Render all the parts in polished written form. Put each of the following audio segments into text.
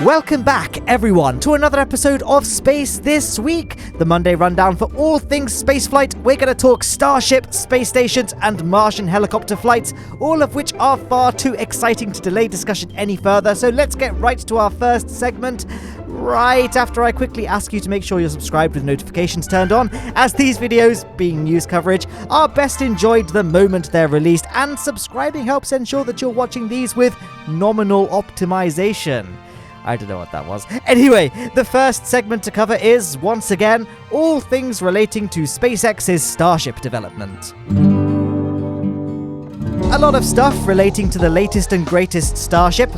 Welcome back, everyone, to another episode of Space This Week, the Monday rundown for all things spaceflight. We're going to talk Starship, space stations, and Martian helicopter flights, all of which are far too exciting to delay discussion any further. So let's get right to our first segment, right after I quickly ask you to make sure you're subscribed with notifications turned on, as these videos, being news coverage, are best enjoyed the moment they're released, and subscribing helps ensure that you're watching these with nominal optimization. I don't know what that was. Anyway, the first segment to cover is, once again, all things relating to SpaceX's Starship development. A lot of stuff relating to the latest and greatest Starship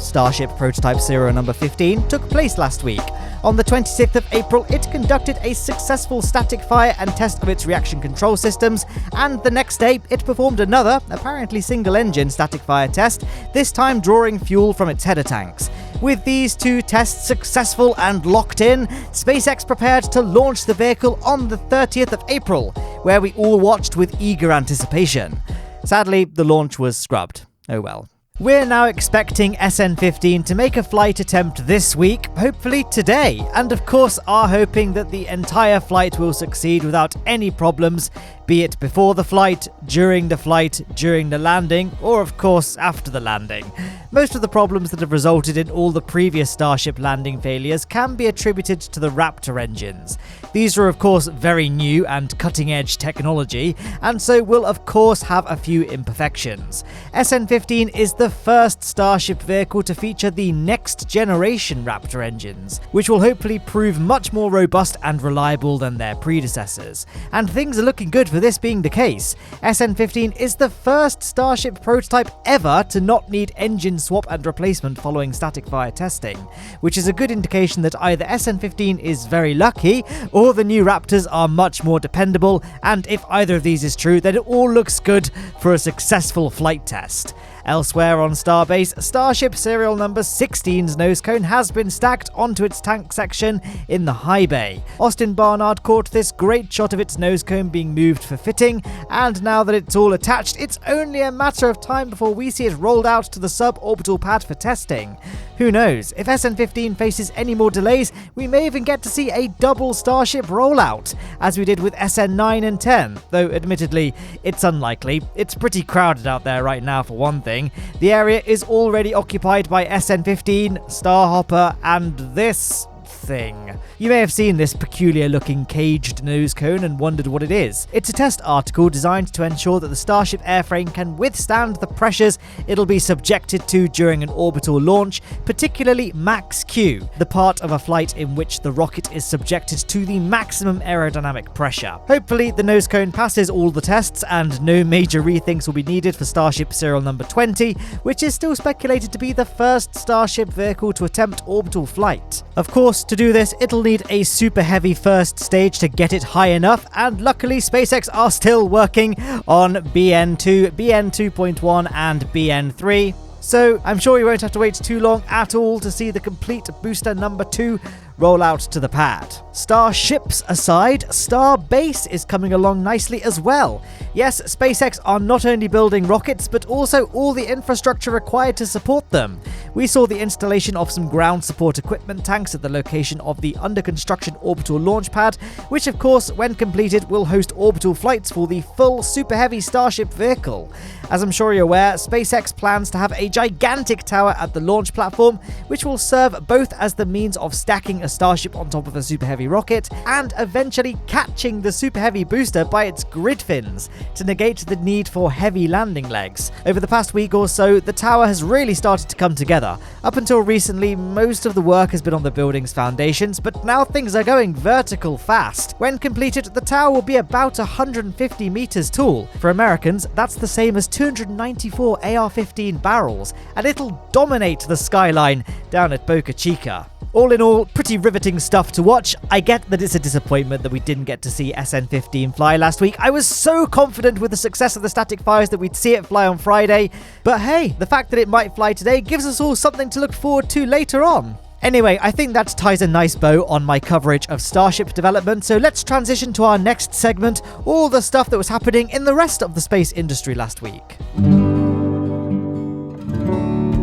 prototype serial number 15, took place last week. On the 26th of April, it conducted a successful static fire and test of its reaction control systems, and the next day, it performed another, apparently single-engine static fire test, this time drawing fuel from its header tanks. With these two tests successful and locked in, SpaceX prepared to launch the vehicle on the 30th of April, where we all watched with eager anticipation. Sadly, the launch was scrubbed. Oh well. We're now expecting SN15 to make a flight attempt this week, hopefully today, and of course are hoping that the entire flight will succeed without any problems, be it before the flight, during the landing, or of course after the landing. Most of the problems that have resulted in all the previous Starship landing failures can be attributed to the Raptor engines. These are of course very new and cutting-edge technology, and so will of course have a few imperfections. SN15 is the first Starship vehicle to feature the next generation Raptor engines, which will hopefully prove much more robust and reliable than their predecessors. And things are looking good for this being the case. SN15 is the first Starship prototype ever to not need engine swap and replacement following static fire testing, which is a good indication that either SN15 is very lucky or the new Raptors are much more dependable, and if either of these is true, then it all looks good for a successful flight test. Elsewhere on Starbase, Starship serial number 16's nose cone has been stacked onto its tank section in the high bay. Austin Barnard caught this great shot of its nose cone being moved for fitting, and now that it's all attached, it's only a matter of time before we see it rolled out to the suborbital pad for testing. Who knows, if SN15 faces any more delays, we may even get to see a double Starship rollout, as we did with SN9 and 10, though admittedly, it's unlikely. It's pretty crowded out there right now for one thing. The area is already occupied by SN15, Starhopper, and this thing. You may have seen this peculiar looking caged nose cone and wondered what it is. It's a test article designed to ensure that the Starship airframe can withstand the pressures it'll be subjected to during an orbital launch, particularly max Q, the part of a flight in which the rocket is subjected to the maximum aerodynamic pressure. Hopefully the nose cone passes all the tests and no major rethinks will be needed for Starship serial number 20, which is still speculated to be the first Starship vehicle to attempt orbital flight. Of course, to do this, it'll need a super heavy first stage to get it high enough, and luckily SpaceX are still working on BN2, BN 2.1 and BN3. So I'm sure you won't have to wait too long at all to see the complete booster number 2 roll out to the pad. Starships aside, Starbase is coming along nicely as well. Yes, SpaceX are not only building rockets, but also all the infrastructure required to support them. We saw the installation of some ground support equipment tanks at the location of the under construction orbital launch pad, which of course, when completed, will host orbital flights for the full super heavy Starship vehicle. As I'm sure you're aware, SpaceX plans to have a gigantic tower at the launch platform, which will serve both as the means of stacking a Starship on top of a super heavy rocket and eventually catching the super heavy booster by its grid fins to negate the need for heavy landing legs. Over the past week or so, the tower has really started to come together. Up until recently, most of the work has been on the building's foundations, but now things are going vertical fast. When completed, the tower will be about 150 meters tall. For Americans, that's the same as 294 AR-15 barrels, and it'll dominate the skyline down at Boca Chica. All in all, pretty riveting stuff to watch. I get that it's a disappointment that we didn't get to see SN15 fly last week. I was so confident with the success of the static fires that we'd see it fly on Friday. But hey, the fact that it might fly today gives us all something to look forward to later on. Anyway, I think that ties a nice bow on my coverage of Starship development, so let's transition to our next segment, all the stuff that was happening in the rest of the space industry last week.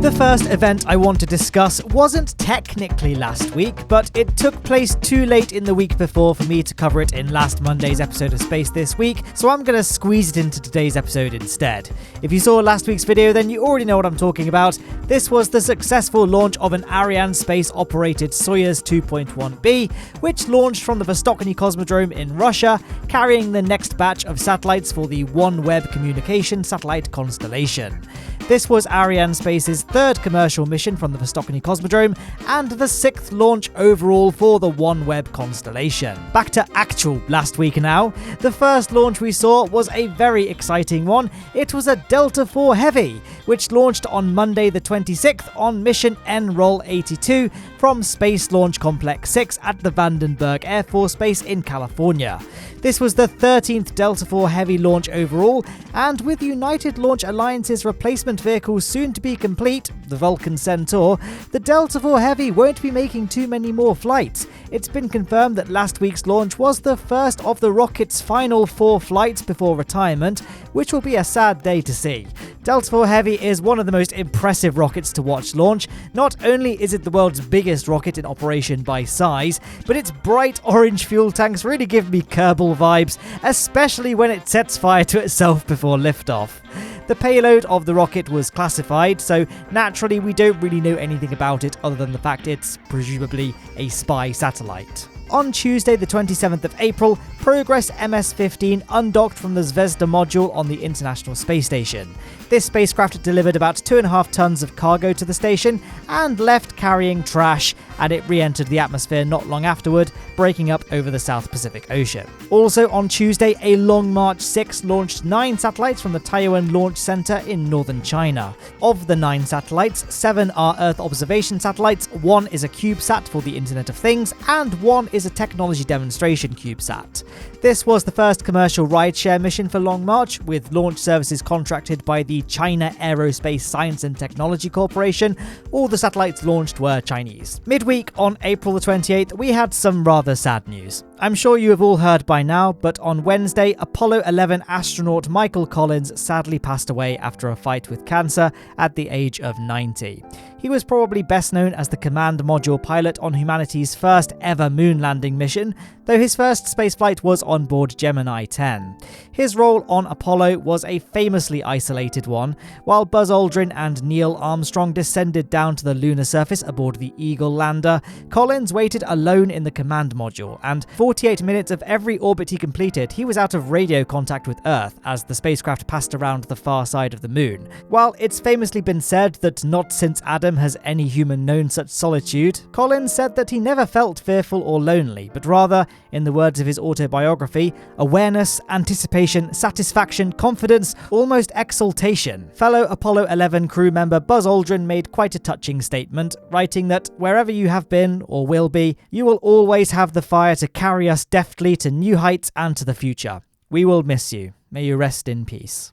The first event I want to discuss wasn't technically last week, but it took place too late in the week before for me to cover it in last Monday's episode of Space This Week, so I'm going to squeeze it into today's episode instead. If you saw last week's video, then you already know what I'm talking about. This was the successful launch of an Arianespace-operated Soyuz 2.1B, which launched from the Vostochny Cosmodrome in Russia, carrying the next batch of satellites for the OneWeb communication satellite constellation. This was Arianespace's third commercial mission from the Vostochny Cosmodrome and the sixth launch overall for the OneWeb constellation. Back to actual last week now. The first launch we saw was a very exciting one. It was a Delta IV Heavy, which launched on Monday the 26th on mission NROL 82 from Space Launch Complex 6 at the Vandenberg Air Force Base in California. This was the 13th Delta IV Heavy launch overall, and with United Launch Alliance's replacement vehicle soon to be complete, the Vulcan Centaur, the Delta IV Heavy won't be making too many more flights. It's been confirmed that last week's launch was the first of the rocket's final 4 flights before retirement, which will be a sad day to see. Delta IV Heavy is one of the most impressive rockets to watch launch. Not only is it the world's biggest rocket in operation by size, but its bright orange fuel tanks really give me Kerbal vibes, especially when it sets fire to itself before liftoff. The payload of the rocket was classified, so naturally we don't really know anything about it other than the fact it's presumably a spy satellite. On Tuesday the 27th of April, Progress MS-15 undocked from the Zvezda module on the International Space Station. This spacecraft delivered about 2.5 tons of cargo to the station and left carrying trash, and it re-entered the atmosphere not long afterward, breaking up over the South Pacific Ocean. Also on Tuesday, a Long March 6 launched 9 satellites from the Taiyuan Launch Center in northern China. Of the 9 satellites, 7 are Earth observation satellites, 1 is a CubeSat for the Internet of Things, and 1 is a technology demonstration CubeSat. This was the first commercial rideshare mission for Long March, with launch services contracted by the China Aerospace Science and Technology Corporation. All the satellites launched were Chinese. Midweek on April the 28th, we had some rather sad news. I'm sure you have all heard by now, but on Wednesday, Apollo 11 astronaut Michael Collins sadly passed away after a fight with cancer at the age of 90. He was probably best known as the command module pilot on humanity's first ever moon landing mission, though his first spaceflight was on board Gemini 10. His role on Apollo was a famously isolated one. While Buzz Aldrin and Neil Armstrong descended down to the lunar surface aboard the Eagle lander, Collins waited alone in the command module, and 48 minutes of every orbit he completed, he was out of radio contact with Earth as the spacecraft passed around the far side of the moon. While it's famously been said that not since Adam has any human known such solitude, Collins said that he never felt fearful or lonely, but rather, in the words of his autobiography, awareness, anticipation, satisfaction, confidence, almost exultation. Fellow Apollo 11 crew member Buzz Aldrin made quite a touching statement, writing that wherever you have been or will be, you will always have the fire to carry us deftly to new heights and to the future. We will miss you. May you rest in peace.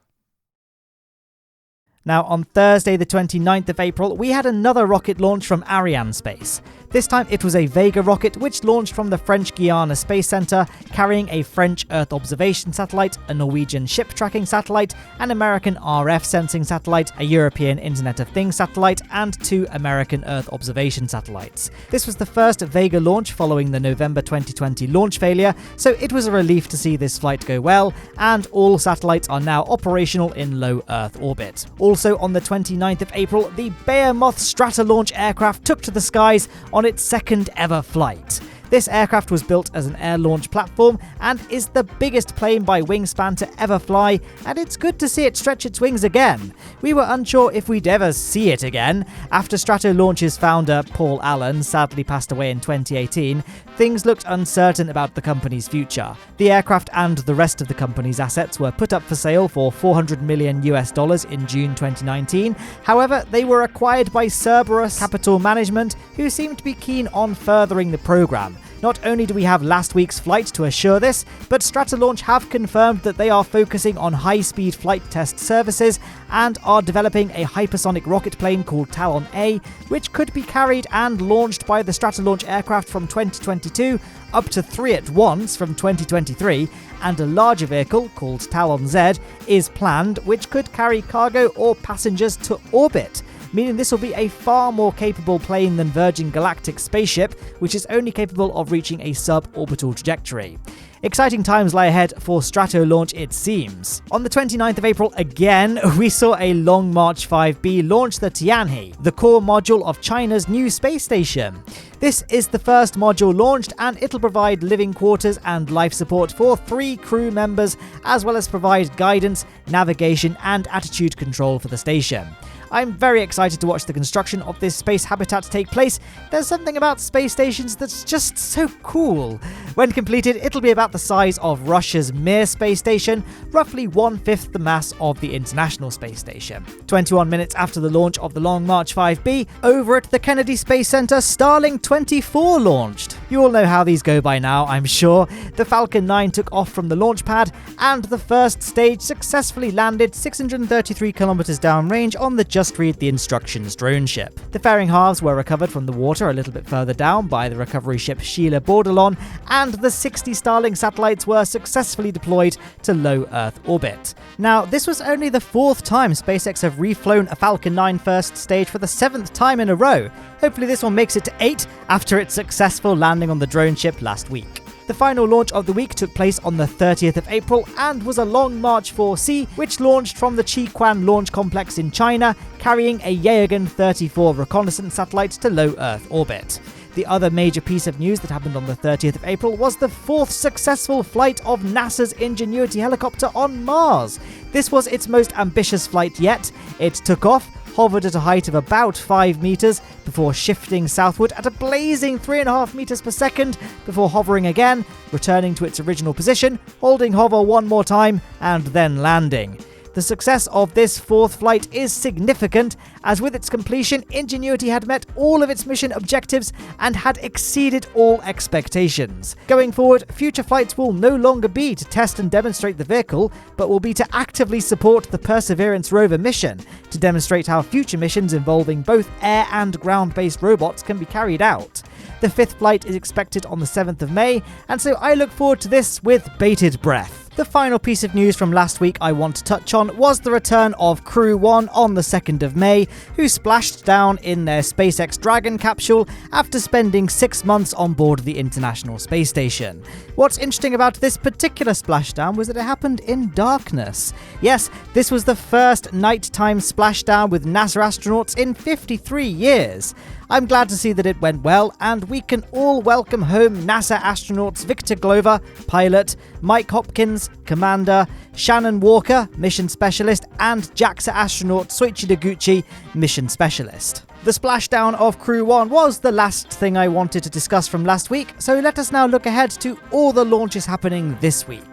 Now, on Thursday the 29th of April, we had another rocket launch from Arianespace. This time it was a Vega rocket which launched from the French Guiana Space Center, carrying a French Earth observation satellite, a Norwegian ship tracking satellite, an American RF sensing satellite, a European Internet of Things satellite, and 2 American Earth observation satellites. This was the first Vega launch following the November 2020 launch failure, so it was a relief to see this flight go well, and all satellites are now operational in low Earth orbit. Also on the 29th of April, the Behemoth Stratolaunch aircraft took to the skies on its second ever flight. This aircraft was built as an air launch platform and is the biggest plane by wingspan to ever fly, and it's good to see it stretch its wings again. We were unsure if we'd ever see it again. After Stratolaunch's founder, Paul Allen, sadly passed away in 2018, things looked uncertain about the company's future. The aircraft and the rest of the company's assets were put up for sale for $400 million in June 2019. However, they were acquired by Cerberus Capital Management, who seemed to be keen on furthering the program. Not only do we have last week's flight to assure this, but Stratolaunch have confirmed that they are focusing on high-speed flight test services and are developing a hypersonic rocket plane called Talon A, which could be carried and launched by the Stratolaunch aircraft from 2022, up to 3 at once from 2023, and a larger vehicle called Talon Z is planned, which could carry cargo or passengers to orbit. meaning this will be a far more capable plane than Virgin Galactic's spaceship, which is only capable of reaching a suborbital trajectory. Exciting times lie ahead for Stratolaunch, it seems. On the 29th of April again, we saw a Long March 5B launch the Tianhe, the core module of China's new space station. This is the first module launched, and it'll provide living quarters and life support for 3 crew members, as well as provide guidance, navigation and attitude control for the station. I'm very excited to watch the construction of this space habitat take place. There's something about space stations that's just so cool. When completed, it'll be about the size of Russia's Mir space station, roughly 1/5 the mass of the International Space Station. 21 minutes after the launch of the Long March 5B, over at the Kennedy Space Center, Starlink 24 launched. You all know how these go by now, I'm sure. The Falcon 9 took off from the launch pad, and the first stage successfully landed 633 kilometers downrange on the Just Read the Instructions drone ship. The fairing halves were recovered from the water a little bit further down by the recovery ship Sheila Bordelon, and the 60 Starlink satellites were successfully deployed to low Earth orbit. Now, this was only the 4th time SpaceX have reflown a Falcon 9 first stage for the 7th time in a row. Hopefully this one makes it to 8 after its successful landing on the drone ship last week. The final launch of the week took place on the 30th of April and was a Long March 4C, which launched from the Quan Launch Complex in China, carrying a Yaogan 34 reconnaissance satellite to low Earth orbit. The other major piece of news that happened on the 30th of April was the 4th successful flight of NASA's Ingenuity helicopter on Mars. This was its most ambitious flight yet. It took off, hovered at a height of about 5 meters before shifting southward at a blazing 3.5 meters per second before hovering again, returning to its original position, holding hover one more time, and then landing. The success of this 4th flight is significant, as with its completion, Ingenuity had met all of its mission objectives and had exceeded all expectations. Going forward, future flights will no longer be to test and demonstrate the vehicle, but will be to actively support the Perseverance rover mission, to demonstrate how future missions involving both air and ground-based robots can be carried out. The 5th flight is expected on the 7th of May, and so I look forward to this with bated breath. The final piece of news from last week I want to touch on was the return of Crew-1 on the 2nd of May, who splashed down in their SpaceX Dragon capsule after spending 6 months on board the International Space Station. What's interesting about this particular splashdown was that it happened in darkness. Yes, this was the first nighttime splashdown with NASA astronauts in 53 years. I'm glad to see that it went well, and we can all welcome home NASA astronauts Victor Glover, pilot, Mike Hopkins, commander, Shannon Walker, mission specialist, and JAXA astronaut Soichi Deguchi, mission specialist. The splashdown of Crew-1 was the last thing I wanted to discuss from last week, so let us now look ahead to all the launches happening this week.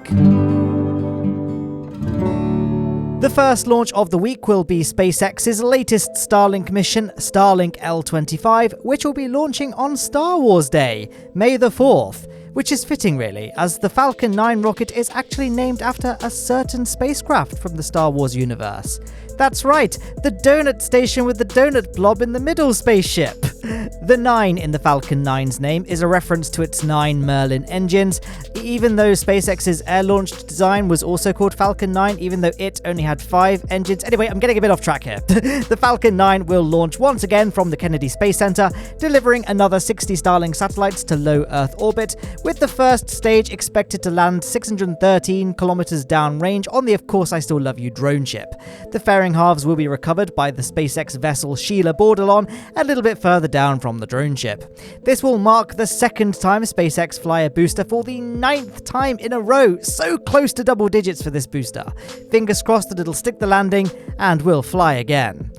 The first launch of the week will be SpaceX's latest Starlink mission, Starlink L25, which will be launching on Star Wars Day, May the 4th, which is fitting really, as the Falcon 9 rocket is actually named after a certain spacecraft from the Star Wars universe. That's right, the donut station with the donut blob in the middle spaceship. The 9 in the Falcon 9's name is a reference to its 9 Merlin engines, even though SpaceX's air-launched design was also called Falcon 9, even though it only had 5 engines. Anyway, I'm getting a bit off track here. The Falcon 9 will launch once again from the Kennedy Space Center, delivering another 60 Starlink satellites to low Earth orbit, with the first stage expected to land 613 kilometers downrange on the Of Course I Still Love You drone ship. The fairing halves will be recovered by the SpaceX vessel Sheila Bordelon a little bit further down from the drone ship. This will mark the 2nd time SpaceX fly a booster for the 9th time in a row, so close to double digits for this booster. Fingers crossed that it'll stick the landing and will fly again.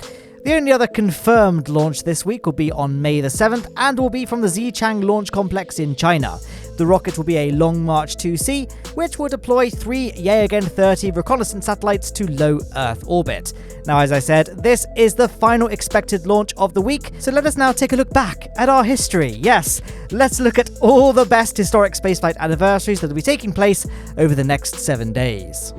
The only other confirmed launch this week will be on May the 7th and will be from the Xichang Launch Complex in China. The rocket will be a Long March 2C, which will deploy 3 Yaogan 30 reconnaissance satellites to low Earth orbit. Now, as I said, this is the final expected launch of the week, so let us now take a look back at our history. Yes, let's look at all the best historic spaceflight anniversaries that will be taking place over the next 7 days.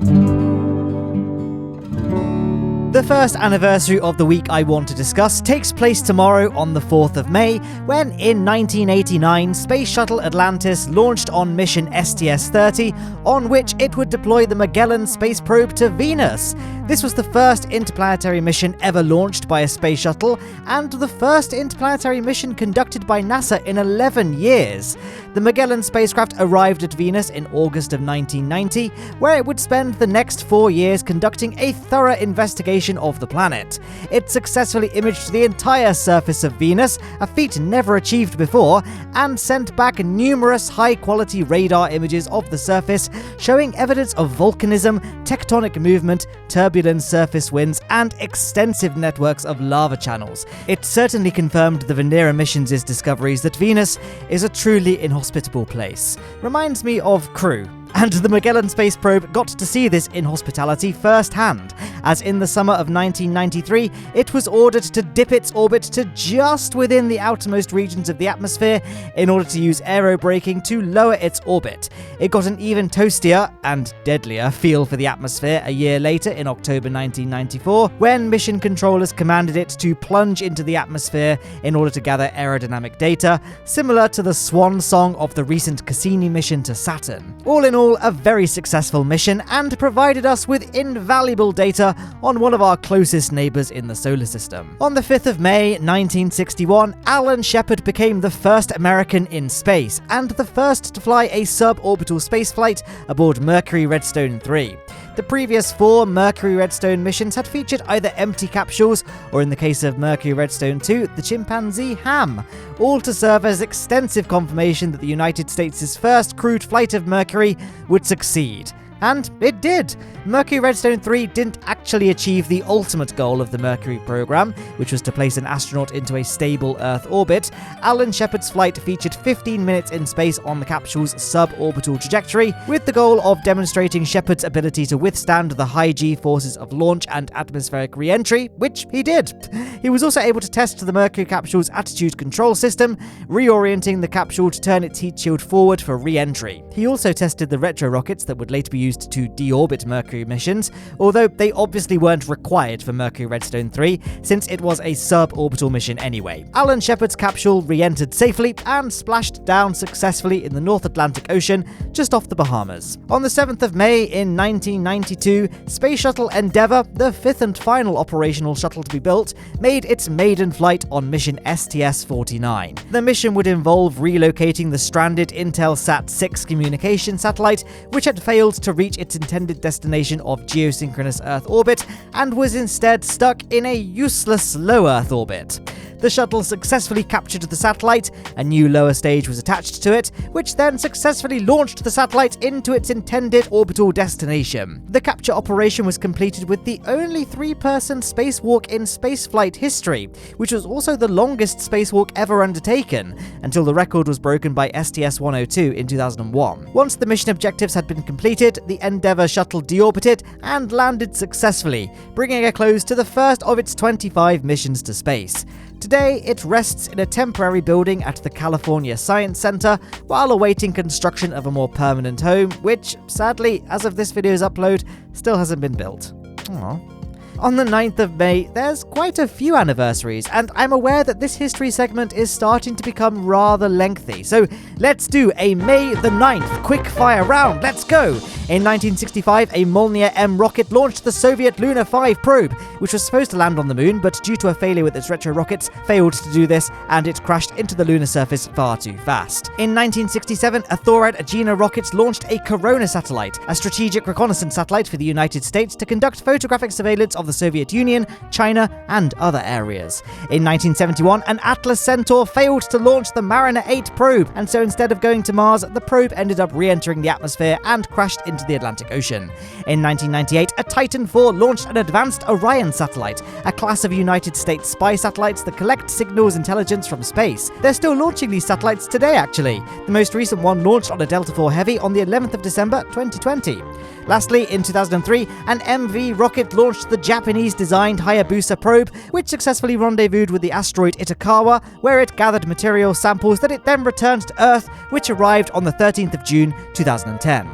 The The first anniversary of the week I want to discuss takes place tomorrow on the 4th of May, when in 1989 Space Shuttle Atlantis launched on mission STS-30, on which it would deploy the Magellan space probe to Venus. This was the first interplanetary mission ever launched by a space shuttle, and the first interplanetary mission conducted by NASA in 11 years. The Magellan spacecraft arrived at Venus in August of 1990, where it would spend the next 4 years conducting a thorough investigation of the planet. It successfully imaged the entire surface of Venus, a feat never achieved before, and sent back numerous high-quality radar images of the surface, showing evidence of volcanism, tectonic movement, turbulent surface winds, and extensive networks of lava channels. It certainly confirmed the Venera missions' discoveries that Venus is a truly inhospitable place. Reminds me of Crew. And the Magellan space probe got to see this inhospitality firsthand, as in the summer of 1993, it was ordered to dip its orbit to just within the outermost regions of the atmosphere in order to use aerobraking to lower its orbit. It got an even toastier and deadlier feel for the atmosphere a year later in October 1994, when mission controllers commanded it to plunge into the atmosphere in order to gather aerodynamic data, similar to the swan song of the recent Cassini mission to Saturn. All in all, a very successful mission, and provided us with invaluable data on one of our closest neighbours in the solar system. On the 5th of May 1961, Alan Shepard became the first American in space, and the first to fly a suborbital spaceflight aboard Mercury Redstone 3. The previous 4 Mercury Redstone missions had featured either empty capsules, or in the case of Mercury Redstone 2, the chimpanzee ham, all to serve as extensive confirmation that the United States' first crewed flight of Mercury would succeed. And it did! Mercury Redstone 3 didn't actually achieve the ultimate goal of the Mercury program, which was to place an astronaut into a stable Earth orbit. Alan Shepard's flight featured 15 minutes in space on the capsule's suborbital trajectory, with the goal of demonstrating Shepard's ability to withstand the high G forces of launch and atmospheric re-entry, which he did. He was also able to test the Mercury capsule's attitude control system, reorienting the capsule to turn its heat shield forward for re-entry. He also tested the retro rockets that would later be used to deorbit Mercury missions, although they obviously weren't required for Mercury Redstone 3, since it was a suborbital mission anyway. Alan Shepard's capsule re-entered safely and splashed down successfully in the North Atlantic Ocean, just off the Bahamas. On the 7th of May in 1992, Space Shuttle Endeavour, the 5th and final operational shuttle to be built, made its maiden flight on mission STS-49. The mission would involve relocating the stranded Intelsat 6 communication satellite, which had failed to reach its intended destination of geosynchronous Earth orbit and was instead stuck in a useless low Earth orbit. The shuttle successfully captured the satellite, a new lower stage was attached to it, which then successfully launched the satellite into its intended orbital destination. The capture operation was completed with the only 3-person spacewalk in spaceflight history, which was also the longest spacewalk ever undertaken, until the record was broken by STS-102 in 2001. Once the mission objectives had been completed, the Endeavour shuttle deorbited and landed successfully, bringing a close to the first of its 25 missions to space. Today, it rests in a temporary building at the California Science Center while awaiting construction of a more permanent home, which, sadly, as of this video's upload, still hasn't been built. Aww. On the 9th of May, there's quite a few anniversaries, and I'm aware that this history segment is starting to become rather lengthy, so let's do a May the 9th quick-fire round. Let's go! In 1965, a Molniya M rocket launched the Soviet Luna 5 probe, which was supposed to land on the moon, but due to a failure with its retro rockets, failed to do this, and it crashed into the lunar surface far too fast. In 1967, a Thorad Agena rocket launched a Corona satellite, a strategic reconnaissance satellite for the United States to conduct photographic surveillance of the Soviet Union, China, and other areas. In 1971, an Atlas Centaur failed to launch the Mariner 8 probe, and so instead of going to Mars, the probe ended up re-entering the atmosphere and crashed into the Atlantic Ocean. In 1998, a Titan IV launched an advanced Orion satellite, a class of United States spy satellites that collect signals intelligence from space. They're still launching these satellites today, actually. The most recent one launched on a Delta IV Heavy on the 11th of December 2020. Lastly, in 2003, an MV rocket launched the Japanese-designed Hayabusa probe, which successfully rendezvoused with the asteroid Itokawa, where it gathered material samples that it then returned to Earth, which arrived on the 13th of June 2010.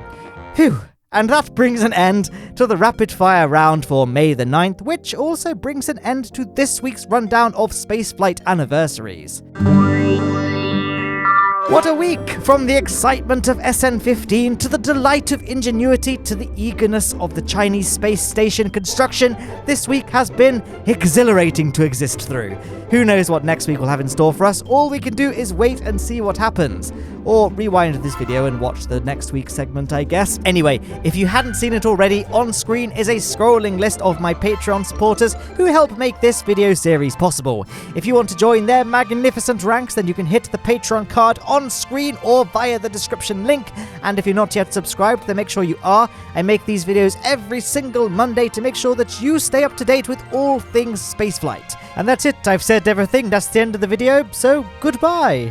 Phew. And that brings an end to the rapid fire round for May the 9th, which also brings an end to this week's rundown of spaceflight anniversaries. What a week! From the excitement of SN15 to the delight of Ingenuity to the eagerness of the Chinese space station construction, this week has been exhilarating to exist through. Who knows what next week will have in store for us? All we can do is wait and see what happens. Or rewind this video and watch the next week's segment, I guess. Anyway, if you hadn't seen it already, on screen is a scrolling list of my Patreon supporters who help make this video series possible. If you want to join their magnificent ranks, then you can hit the Patreon card on screen or via the description link. And if you're not yet subscribed, then make sure you are. I make these videos every single Monday to make sure that you stay up to date with all things spaceflight. And that's it, I've said everything, that's the end of the video, so goodbye!